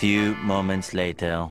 few moments later.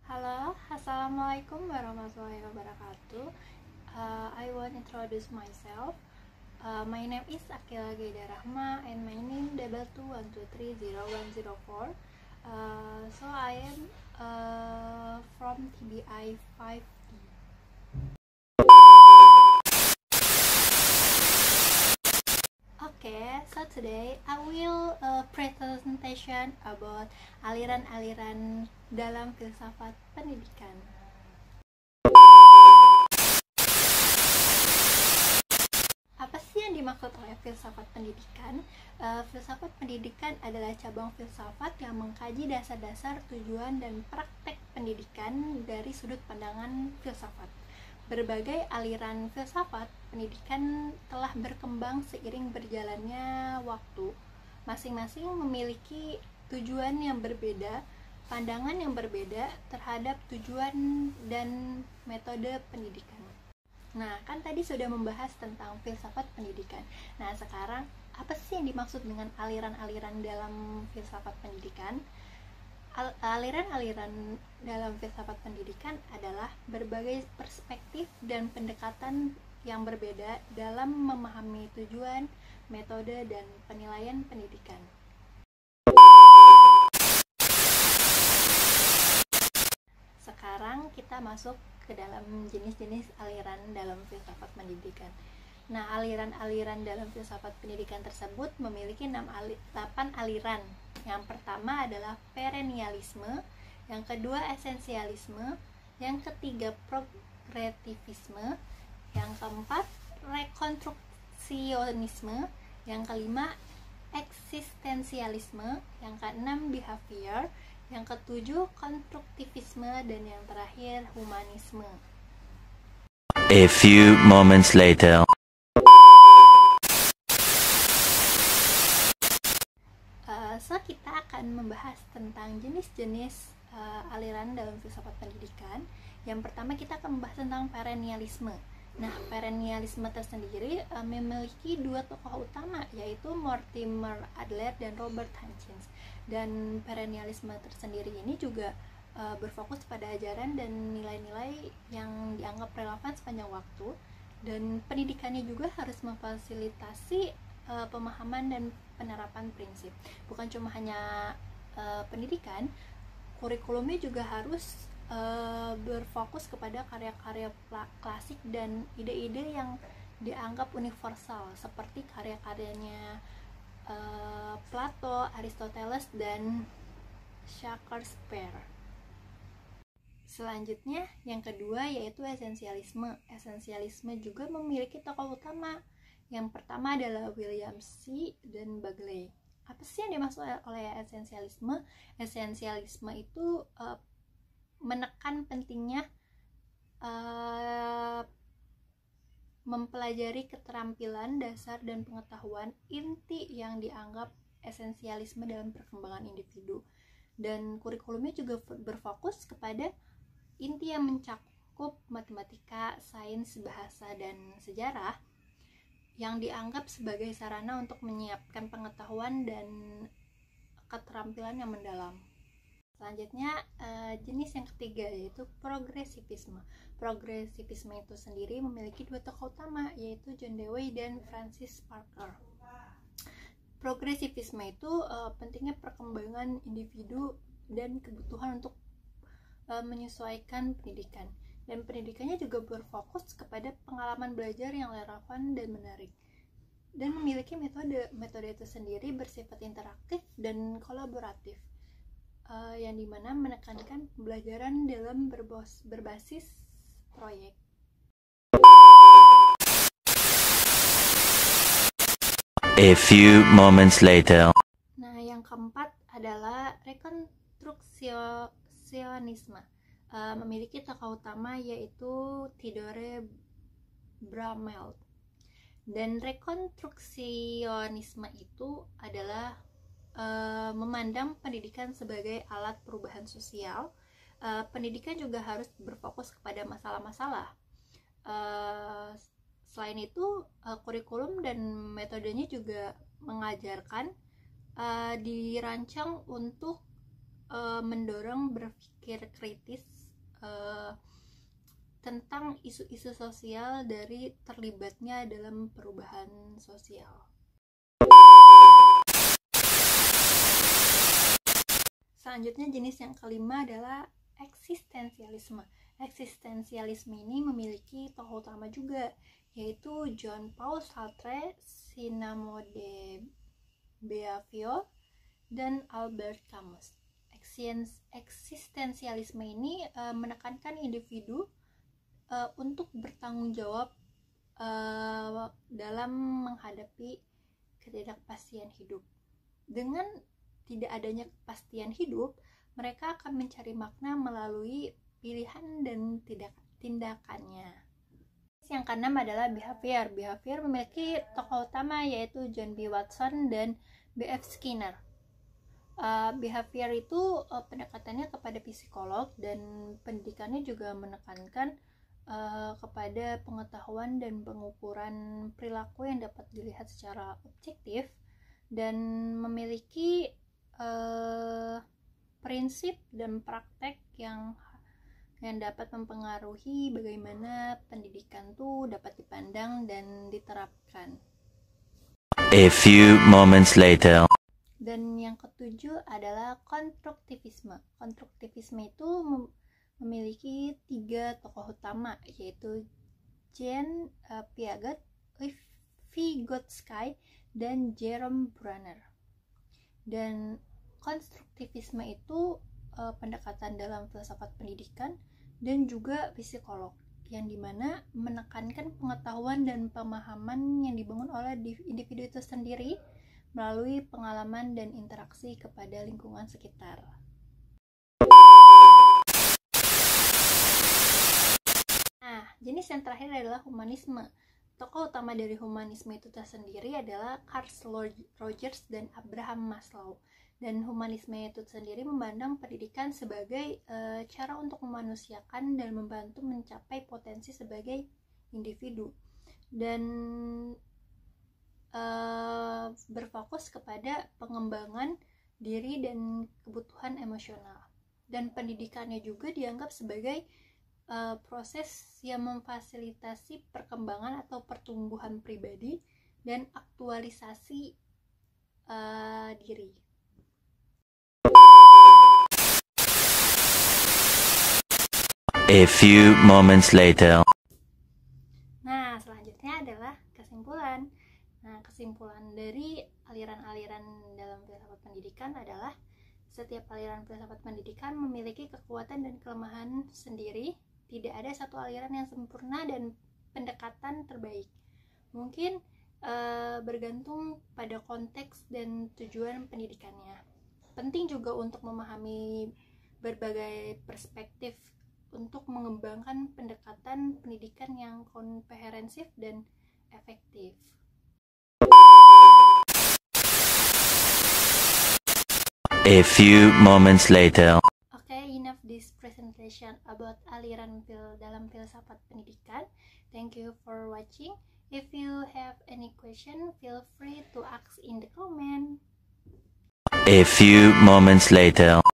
Halo, assalamualaikum warahmatullahi wabarakatuh. I want to introduce myself. My name is Akila Gaida Rahma and my name 221230104. So I am from TBI 5D. Okay, so today I will presentation about aliran-aliran dalam filsafat pendidikan. Apa sih yang dimaksud oleh filsafat pendidikan? Filsafat pendidikan adalah cabang filsafat yang mengkaji dasar-dasar tujuan dan praktek pendidikan dari sudut pandangan filsafat. Berbagai aliran filsafat pendidikan telah berkembang seiring berjalannya waktu. Masing-masing memiliki tujuan yang berbeda, pandangan yang berbeda terhadap tujuan dan metode pendidikan. Nah, kan tadi sudah membahas tentang filsafat pendidikan. Nah, sekarang apa sih yang dimaksud dengan aliran-aliran dalam filsafat pendidikan? Aliran-aliran dalam filsafat pendidikan adalah berbagai perspektif dan pendekatan yang berbeda dalam memahami tujuan, metode, dan penilaian pendidikan. Sekarang kita masuk ke dalam jenis-jenis aliran dalam filsafat pendidikan. Nah, aliran-aliran dalam filsafat pendidikan tersebut memiliki 8 aliran. Yang pertama adalah perennialisme, yang kedua esensialisme, yang ketiga progresivisme, yang keempat rekonstruksionisme, yang kelima eksistensialisme, yang keenam behavior, yang ketujuh konstruktivisme, dan yang terakhir humanisme. A few moments later. So kita akan membahas tentang jenis-jenis aliran dalam filsafat pendidikan. Yang pertama kita akan membahas tentang perennialisme. Nah, perennialisme tersendiri memiliki dua tokoh utama, yaitu Mortimer Adler dan Robert Hutchins. Dan perennialisme tersendiri ini juga berfokus pada ajaran dan nilai-nilai yang dianggap relevan sepanjang waktu, dan pendidikannya juga harus memfasilitasi pemahaman dan penerapan prinsip. Bukan cuma hanya pendidikan, kurikulumnya juga harus berfokus kepada karya-karya klasik dan ide-ide yang dianggap universal, seperti karya-karyanya Plato, Aristoteles, dan Shakespeare. Selanjutnya, yang kedua yaitu esensialisme. Esensialisme juga memiliki tokoh utama. Yang pertama adalah William C. dan Bagley. Apa sih yang dimaksud oleh esensialisme? Esensialisme itu menekan pentingnya mempelajari keterampilan dasar dan pengetahuan inti yang dianggap esensialisme dalam perkembangan individu. Dan kurikulumnya juga berfokus kepada inti yang mencakup matematika, sains, bahasa, dan sejarah yang dianggap sebagai sarana untuk menyiapkan pengetahuan dan keterampilan yang mendalam. Selanjutnya, jenis yang ketiga yaitu progresivisme. Progresivisme itu sendiri memiliki dua tokoh utama, yaitu John Dewey dan Francis Parker. Progresivisme itu pentingnya perkembangan individu dan kebutuhan untuk menyesuaikan pendidikan. Dan pendidikannya juga berfokus kepada pengalaman belajar yang relevan dan menarik. Dan memiliki metode itu sendiri bersifat interaktif dan kolaboratif, yang dimana menekankan pembelajaran dalam berbasis proyek. A few moments later. Nah, yang keempat adalah rekonstruksionisme. Memiliki tokoh utama yaitu Theodore Bramell. Dan rekonstruksionisme itu adalah memandang pendidikan sebagai alat perubahan sosial. Pendidikan juga harus berfokus kepada masalah-masalah. Selain itu, kurikulum dan metodenya juga mengajarkan dirancang untuk mendorong berpikir kritis tentang isu-isu sosial dari terlibatnya dalam perubahan sosial. Selanjutnya jenis yang kelima adalah eksistensialisme. Eksistensialisme ini memiliki tokoh utama juga, yaitu Jean Paul Sartre, Simone de Beauvoir, dan Albert Camus. Eksistensialisme ini menekankan individu untuk bertanggung jawab dalam menghadapi ketidakpastian hidup. Dengan tidak adanya kepastian hidup, mereka akan mencari makna melalui pilihan dan tindakannya. Yang keenam adalah behavior. Behavior memiliki tokoh utama yaitu John B. Watson dan B.F. Skinner. Behavior itu pendekatannya kepada psikolog, dan pendidikannya juga menekankan kepada pengetahuan dan pengukuran perilaku yang dapat dilihat secara objektif dan memiliki prinsip dan praktek yang dapat mempengaruhi bagaimana pendidikan itu dapat dipandang dan diterapkan. A few moments later. Dan yang ketujuh adalah konstruktivisme. Konstruktivisme itu memiliki 3 tokoh utama, yaitu Jean Piaget, Vygotsky, dan Jerome Bruner. Dan konstruktivisme itu pendekatan dalam filsafat pendidikan dan juga psikolog, yang dimana menekankan pengetahuan dan pemahaman yang dibangun oleh individu itu sendiri melalui pengalaman dan interaksi kepada lingkungan sekitar. Nah, jenis yang terakhir adalah humanisme. Tokoh utama dari humanisme itu tersendiri adalah Carl Rogers dan Abraham Maslow. Dan humanisme itu sendiri memandang pendidikan sebagai cara untuk memanusiakan dan membantu mencapai potensi sebagai individu, dan berfokus kepada pengembangan diri dan kebutuhan emosional. Dan pendidikannya juga dianggap sebagai proses yang memfasilitasi perkembangan atau pertumbuhan pribadi dan aktualisasi diri. A few moments later. Nah, selanjutnya adalah kesimpulan. Nah, kesimpulan dari aliran-aliran dalam filsafat pendidikan adalah setiap aliran filsafat pendidikan memiliki kekuatan dan kelemahan sendiri. Tidak ada satu aliran yang sempurna dan pendekatan terbaik. Mungkin bergantung pada konteks dan tujuan pendidikannya. Penting juga untuk memahami berbagai perspektif untuk mengembangkan pendekatan pendidikan yang komprehensif dan efektif. A few moments later. Okay, enough this presentation about aliran dalam filsafat pendidikan. Thank you for watching. If you have any question, feel free to ask in the comment. A few moments later.